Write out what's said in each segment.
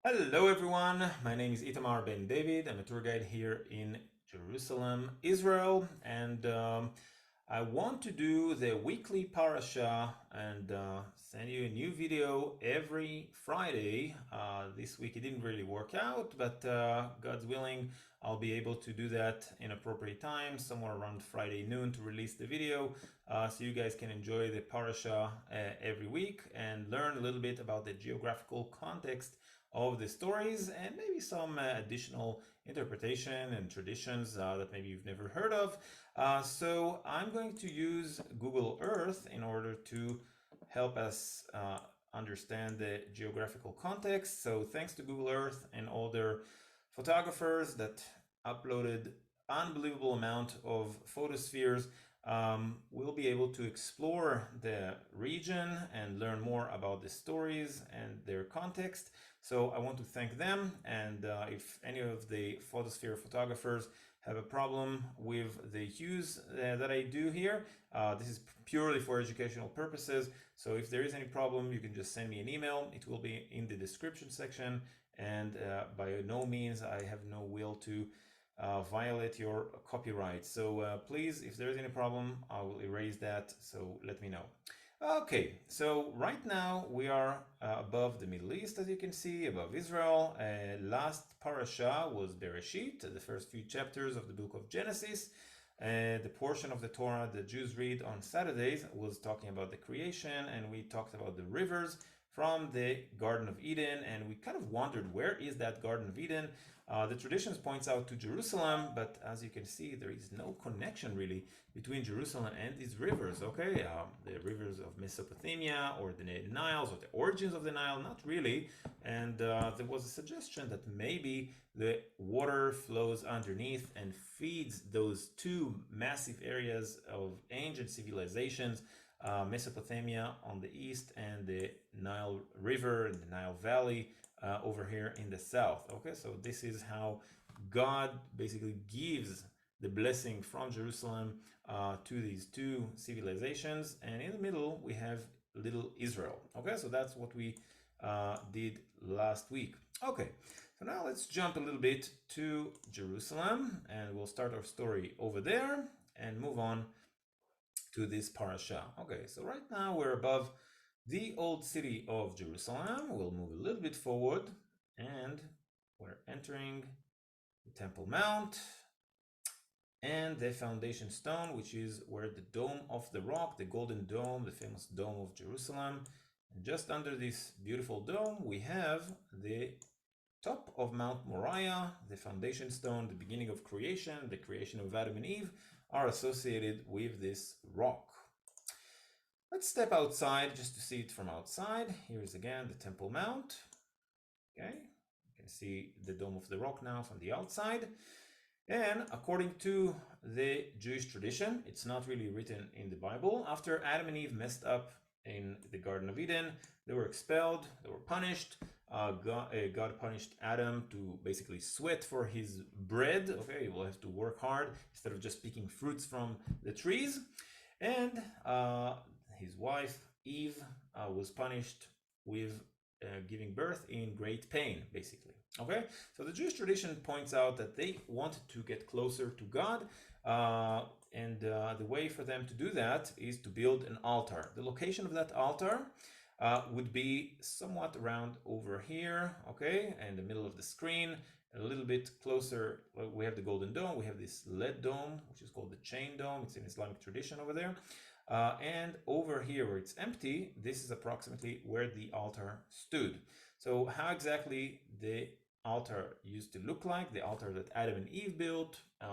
Hello everyone, my name is Itamar Ben David. I'm a tour guide here in Jerusalem, Israel, and I want to do the weekly Parasha and send you a new video every Friday. This week it didn't really work out, but God's willing, I'll be able to do that in appropriate time, somewhere around Friday noon to release the video, so you guys can enjoy the Parasha every week and learn a little bit about the geographical context of the stories and maybe some additional interpretation and traditions that maybe you've never heard of. So I'm going to use Google Earth in order to help us understand the geographical context. So thanks to Google Earth and all their photographers that uploaded unbelievable amount of photospheres, we'll be able to explore the region and learn more about the stories and their context. So I want to thank them, and if any of the photosphere photographers have a problem with the hues that I do here, this is purely for educational purposes. So if there is any problem, you can just send me an email. It will be in the description section, and by no means I have no will to violate your copyright. So please, if there is any problem, I will erase that, so let me know. Okay, so right now we are above the Middle East, as you can see, above Israel. Last parasha was Bereshit, the first few chapters of the book of Genesis. The portion of the Torah the Jews read on Saturdays was talking about the creation, and we talked about the rivers from the Garden of Eden, and we kind of wondered, where is that Garden of Eden? The traditions points out to Jerusalem, but as you can see, there is no connection really between Jerusalem and these rivers, okay? The rivers of Mesopotamia or the Niles or the origins of the Nile, not really. And there was a suggestion that maybe the water flows underneath and feeds those two massive areas of ancient civilizations, Mesopotamia on the east and the Nile River and the Nile Valley over here in the south. Okay, so this is how God basically gives the blessing from Jerusalem to these two civilizations, and in the middle we have little Israel. Okay, so that's what we did last week. Okay, so now let's jump a little bit to Jerusalem, and we'll start our story over there and move on to this parasha. Okay, so right now we're above the old city of Jerusalem. We'll move a little bit forward and we're entering the Temple Mount and the foundation stone, which is where the Dome of the Rock, the Golden Dome, the famous Dome of Jerusalem. And just under this beautiful dome, we have the top of Mount Moriah, the foundation stone, the beginning of creation, the creation of Adam and Eve, are associated with this rock. Let's step outside just to see it from outside. Here's again the Temple Mount. Okay, you can see the Dome of the Rock now from the outside. And according to the Jewish tradition, it's not really written in the Bible. After Adam and Eve messed up in the Garden of Eden, they were expelled, they were punished. God punished Adam to basically sweat for his bread. Okay, he will have to work hard instead of just picking fruits from the trees. And his wife, Eve, was punished with giving birth in great pain, basically. Okay, so the Jewish tradition points out that they wanted to get closer to God, and the way for them to do that is to build an altar. The location of that altar would be somewhat around over here, okay, in the middle of the screen, a little bit closer. We have the Golden Dome, we have this lead dome, which is called the chain dome. It's in Islamic tradition over there. And over here where it's empty, this is approximately where the altar stood. So how exactly the altar used to look like, the altar that Adam and Eve built, it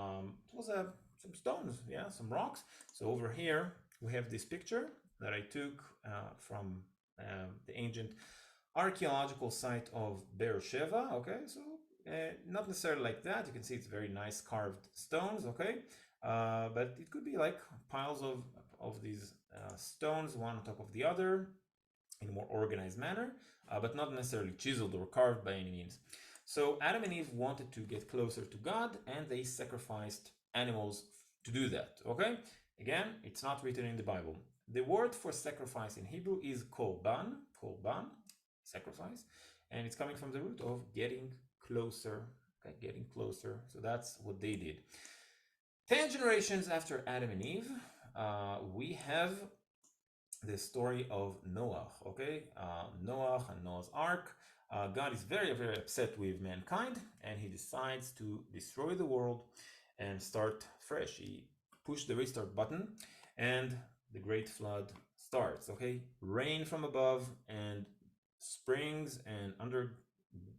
was some stones, yeah, some rocks. So over here we have this picture that I took from the ancient archaeological site of Beersheba. Okay, so not necessarily like that. You can see it's very nice carved stones. Okay, but it could be like piles of these stones, one on top of the other, in a more organized manner, but not necessarily chiseled or carved by any means. So Adam and Eve wanted to get closer to God, and they sacrificed animals to do that. Okay, again, it's not written in the Bible. The word for sacrifice in Hebrew is korban, sacrifice, and it's coming from the root of getting closer. Okay, getting closer. So that's what they did. 10 generations after Adam and Eve, we have the story of Noah. Okay, Noah and Noah's Ark. God is very, very upset with mankind, and he decides to destroy the world and start fresh. He pushed the restart button, and the great flood starts. Okay, rain from above and springs and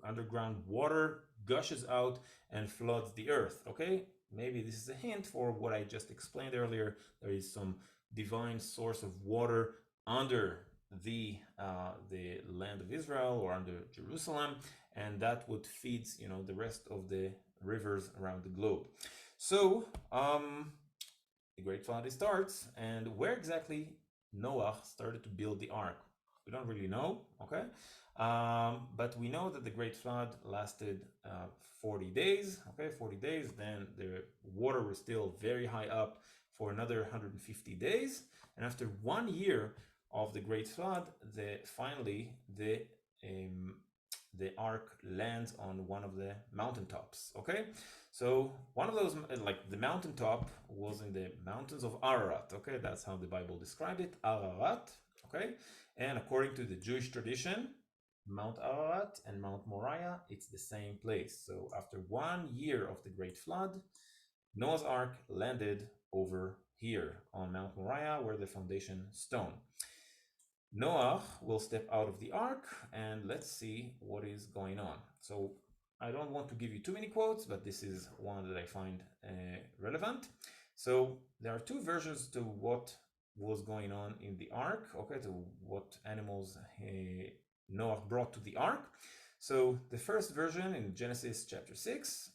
underground water gushes out and floods the earth. Okay, maybe this is a hint for what I just explained earlier. There is some divine source of water under the land of Israel or under Jerusalem, and that would feed the rest of the rivers around the globe. So the great flood starts, and where exactly Noah started to build the ark, we don't really know. Okay, but we know that the great flood lasted 40 days. Okay, 40 days. Then the water was still very high up for another 150 days, and after 1 year of the great flood, finally the ark lands on one of the mountaintops. Okay, so one of those, like the mountaintop, was in the mountains of Ararat. Okay, that's how the Bible described it, Ararat. Okay, and according to the Jewish tradition, Mount Ararat and Mount Moriah, it's the same place. So after 1 year of the great flood, Noah's Ark landed over here on Mount Moriah, where the foundation stone. Noah will step out of the ark, and let's see what is going on. So I don't want to give you too many quotes, but this is one that I find relevant. So there are two versions to what was going on in the ark, okay, to what animals Noah brought to the ark. So the first version in Genesis chapter 6,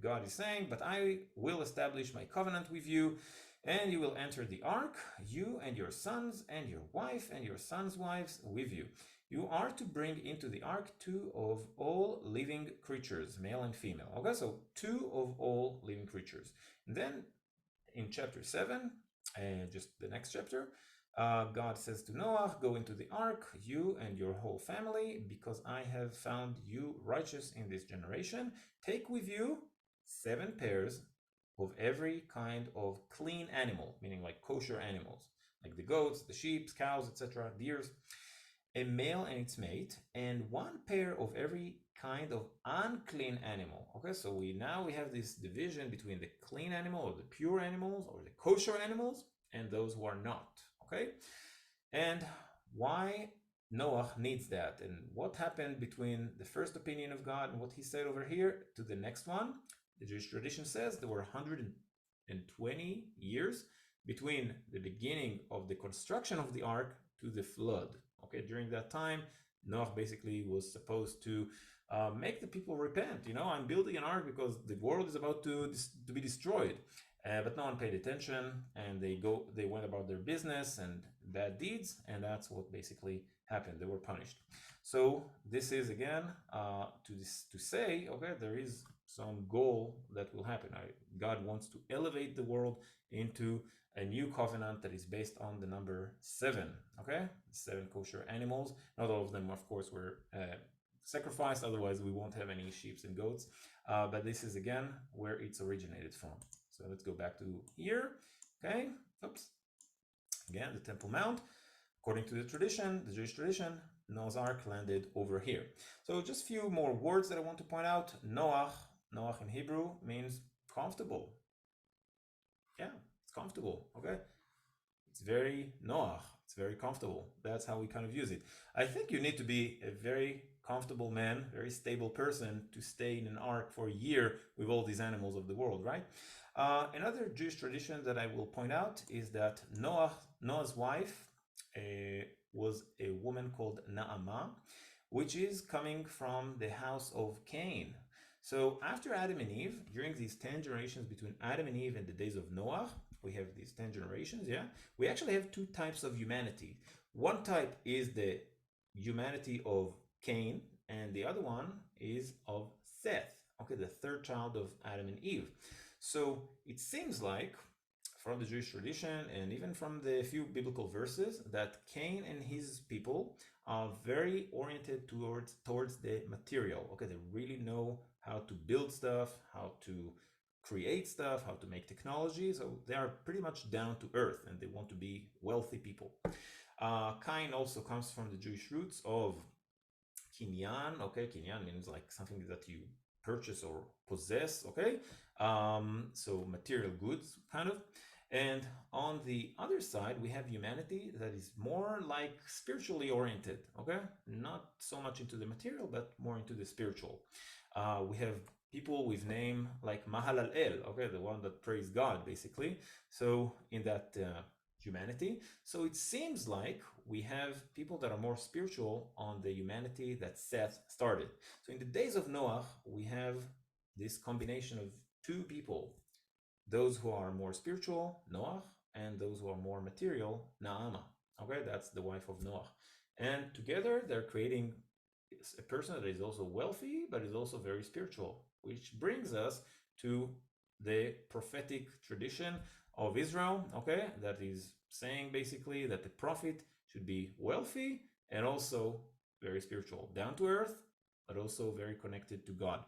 God is saying, "But I will establish my covenant with you, and you will enter the ark, you and your sons and your wife and your sons' wives with you. You are to bring into the ark 2 of all living creatures, male and female." Okay, so 2 of all living creatures. And then in chapter 7, just the next chapter, God says to Noah, "Go into the ark, you and your whole family, because I have found you righteous in this generation. Take with you 7 pairs of every kind of clean animal," meaning like kosher animals, like the goats, the sheep, cows, etc., deers, "a male and its mate, and 1 pair of every kind of unclean animal." Okay, so we have this division between the clean animal or the pure animals or the kosher animals and those who are not. Okay, and why Noah needs that, and what happened between the first opinion of God and what he said over here to the next one. The Jewish tradition says there were 120 years between the beginning of the construction of the ark to the flood. Okay, during that time, Noah basically was supposed to make the people repent. I'm building an ark because the world is about to be destroyed. But no one paid attention, and they went about their business and bad deeds, and that's what basically happened. They were punished. So this is again to say, okay, there is some goal that will happen. God wants to elevate the world into a new covenant that is based on the number 7. Okay, 7 kosher animals. Not all of them, of course, were sacrificed. Otherwise, we won't have any sheep and goats. But this is again where it's originated from. So let's go back to here. Okay, oops. Again, the Temple Mount. According to the tradition, the Jewish tradition, Noah's Ark landed over here. So just a few more words that I want to point out. Noah in Hebrew means comfortable. Yeah, it's comfortable. Okay, it's very Noah. It's very comfortable. That's how we kind of use it. I think you need to be a very comfortable man, very stable person to stay in an ark for a year with all these animals of the world, right? Another Jewish tradition that I will point out is that Noah's wife was a woman called Naamah, which is coming from the house of Cain. So after Adam and Eve, during these 10 generations between Adam and Eve and the days of Noah, we have these 10 generations, yeah? We actually have 2 types of humanity. One type is the humanity of Cain, and the other one is of Seth, okay, the 3rd child of Adam and Eve. So it seems like, from the Jewish tradition and even from the few biblical verses, that Cain and his people are very oriented towards the material. Okay, they really know how to build stuff, how to create stuff, how to make technology. So they are pretty much down to earth, and they want to be wealthy people. Kain also comes from the Jewish roots of kinyan. Okay, kinyan means like something that you purchase or possess. Okay, so material goods, kind of. And on the other side, we have humanity that is more like spiritually oriented. Okay, not so much into the material, but more into the spiritual. We have people with name like Mahalal El. Okay, the one that praise God, basically. So in that humanity. So it seems like we have people that are more spiritual on the humanity that Seth started. So in the days of Noah, we have this combination of two people, those who are more spiritual, Noah, and those who are more material, Naama. Okay, that's the wife of Noah. And together they're creating a person that is also wealthy, but is also very spiritual, which brings us to the prophetic tradition of Israel, okay, that is saying basically that the prophet should be wealthy and also very spiritual, down to earth, but also very connected to God.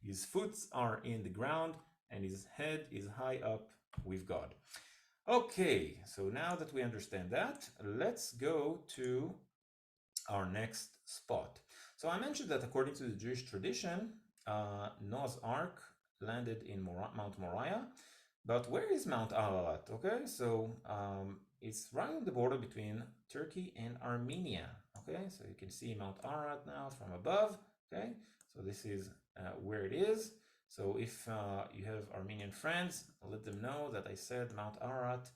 His foot are in the ground and his head is high up with God. Okay, so now that we understand that, let's go to our next spot. So I mentioned that according to the Jewish tradition, Noah's Ark landed in Mount Moriah. But where is Mount Ararat? Okay, so it's right on the border between Turkey and Armenia. Okay, so you can see Mount Ararat now from above. Okay, so this is where it is. So if you have Armenian friends, let them know that I said Mount Ararat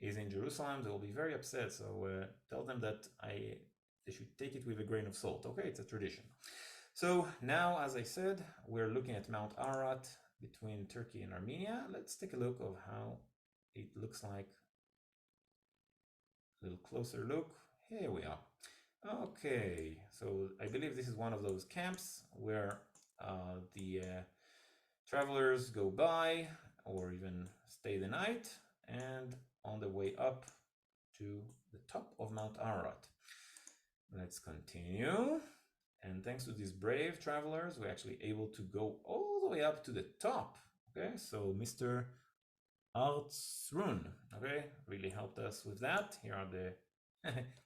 is in Jerusalem. They will be very upset. So tell them that they should take it with a grain of salt. Okay, it's a tradition. So now, as I said, we're looking at Mount Ararat between Turkey and Armenia. Let's take a look of how it looks like. A little closer look. Here we are. Okay, so I believe this is one of those camps where the travelers go by or even stay the night, and on the way up to the top of Mount Ararat. Let's continue. And thanks to these brave travelers, we're actually able to go all the way up to the top. Okay, so Mr. Artsrun, okay, really helped us with that. Here are the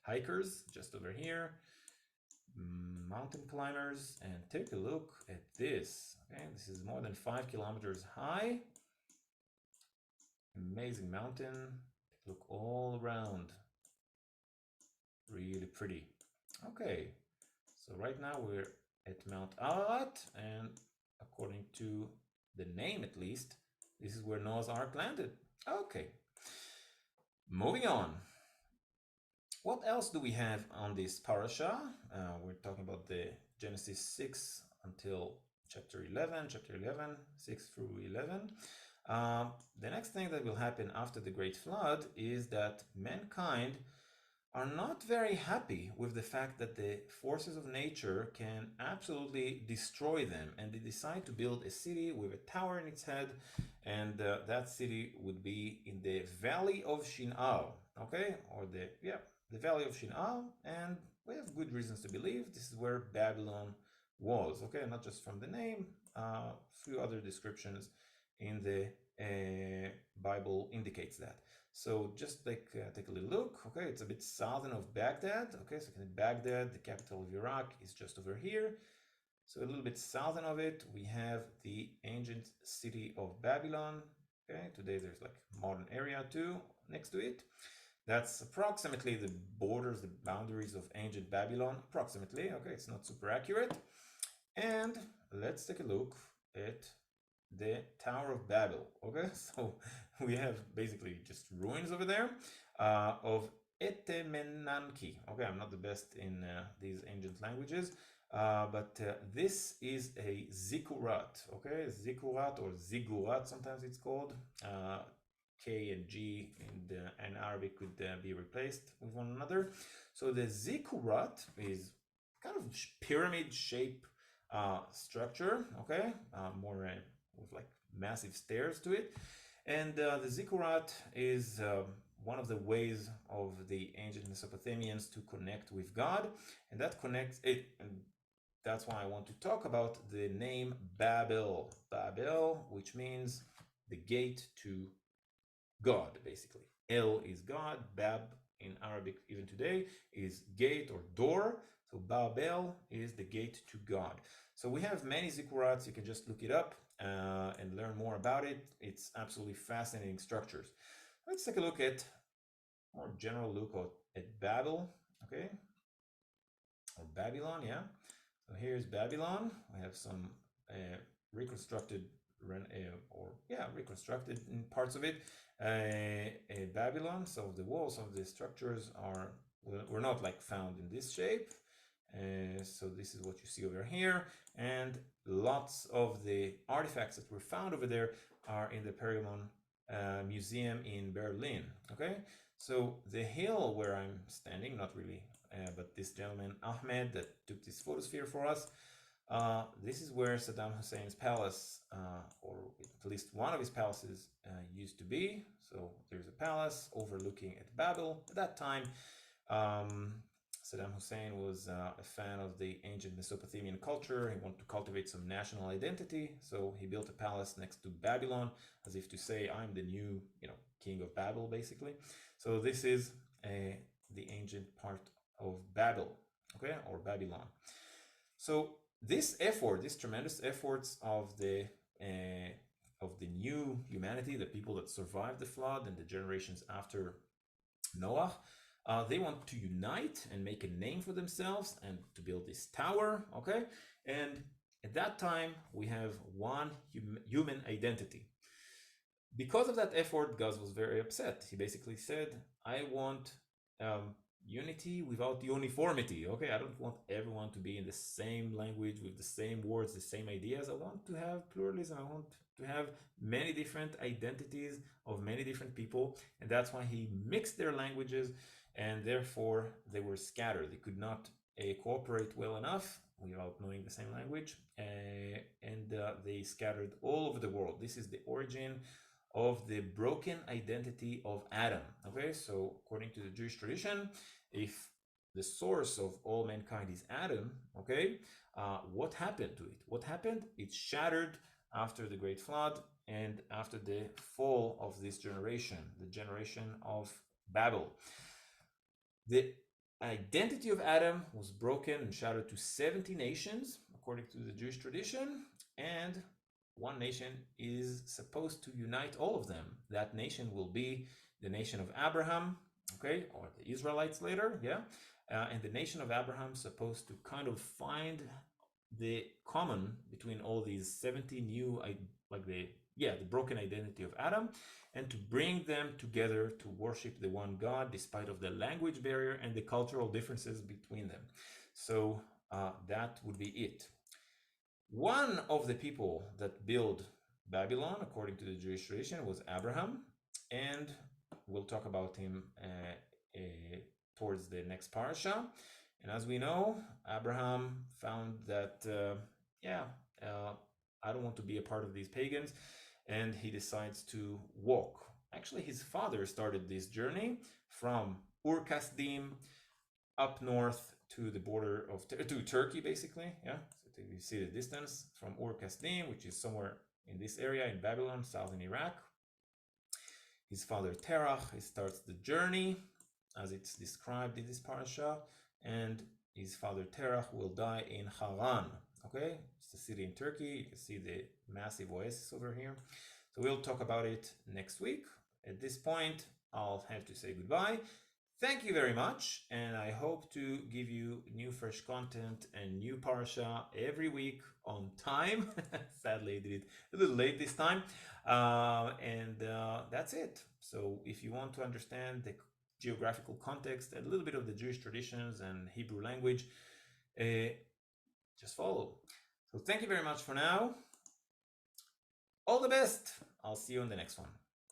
hikers just over here, mountain climbers, and take a look at this. Okay, this is more than 5 kilometers high. Amazing mountain. Look all around. Really pretty. Okay, so right now we're at Mount Ararat, and according to the name at least, this is where Noah's Ark landed. Okay, moving on. What else do we have on this parasha? We're talking about the Genesis 6 until chapter 11, 6 through 11. The next thing that will happen after the Great Flood is that mankind are not very happy with the fact that the forces of nature can absolutely destroy them, and they decide to build a city with a tower in its head, and that city would be in the valley of Shinar, okay, or the valley of Shinar, and we have good reasons to believe this is where Babylon was, okay, not just from the name, a few other descriptions in the Bible indicates that. So just take a little look. Okay, it's a bit southern of Baghdad. Okay, so Baghdad, the capital of Iraq, is just over here. So a little bit southern of it, we have the ancient city of Babylon. Okay, today there's like modern area too next to it. That's approximately the borders, the boundaries of ancient Babylon, approximately. Okay, it's not super accurate. And let's take a look at the Tower of Babel. Okay, so we have basically just ruins over there of Etemenanki. Okay, I'm not the best in these ancient languages, but this is a zikurat. Okay, zikurat or zigurat, sometimes it's called. K and G in Arabic could be replaced with one another. So the zikurat is kind of pyramid shape structure. Okay, more with like massive stairs to it, and the zikurat is one of the ways of the ancient Mesopotamians to connect with God, and that connects it. And that's why I want to talk about the name Babel. Babel, which means the gate to God, basically. El is God, Bab in Arabic even today is gate or door. So Babel is the gate to God. So we have many zikurats. You can just look it up and learn more about it. It's absolutely fascinating structures. Let's take a look at more general look at Babel, okay, or Babylon, yeah. So here's Babylon. We have some reconstructed reconstructed parts of it. Babylon. So the walls of the structures were not like found in this shape. So this is what you see over here, and lots of the artifacts that were found over there are in the Pergamon Museum in Berlin. Okay, so the hill where I'm standing, not really, but this gentleman Ahmed that took this photosphere for us. This is where Saddam Hussein's palace, or at least one of his palaces, used to be. So there's a palace overlooking at Babel. At that time, Saddam Hussein was a fan of the ancient Mesopotamian culture. He wanted to cultivate some national identity, so he built a palace next to Babylon, as if to say, "I'm the new, king of Babel," basically. So this is the ancient part of Babel, okay, or Babylon. So this effort, these tremendous efforts of the new humanity, the people that survived the flood and the generations after Noah, they want to unite and make a name for themselves and to build this tower, okay? And at that time, we have one human identity. Because of that effort, God was very upset. He basically said, I want unity without uniformity, okay? I don't want everyone to be in the same language with the same words, the same ideas. I want to have pluralism. I want to have many different identities of many different people, and that's why he mixed their languages, and therefore they were scattered. They could not cooperate well enough without knowing the same language, and they scattered all over the world. This is the origin of the broken identity of Adam. Okay, so according to the Jewish tradition, if the source of all mankind is Adam, okay, what happened to it? What happened? It shattered after the great flood and after the fall of this generation, the generation of Babel. The identity of Adam was broken and shattered to 70 nations, according to the Jewish tradition, and one nation is supposed to unite all of them. That nation will be the nation of Abraham, okay, or the Israelites later, yeah. And the nation of Abraham is supposed to kind of find the common between all these 70 new, the broken identity of Adam, and to bring them together to worship the one God, despite of the language barrier and the cultural differences between them. So that would be it. One of the people that built Babylon, according to the Jewish tradition, was Abraham, and we'll talk about him towards the next parasha. And as we know, Abraham found that, I don't want to be a part of these pagans, and he decides to walk. Actually, his father started this journey from Ur Kasdim up north to the border of to Turkey, basically, yeah. You see the distance from Ur Kasdim, which is somewhere in this area in Babylon, southern Iraq. His father Terach, he starts the journey as it's described in this parasha, and his father Terach will die in Haran. Okay, it's a city in Turkey. You can see the massive oasis over here. So we'll talk about it next week. At this point, I'll have to say goodbye. Thank you very much, and I hope to give you new fresh content and new parasha every week on time. Sadly, I did it a little late this time, and that's it. So if you want to understand the geographical context, a little bit of the Jewish traditions and Hebrew language, just follow. So thank you very much for now. All the best. I'll see you on the next one.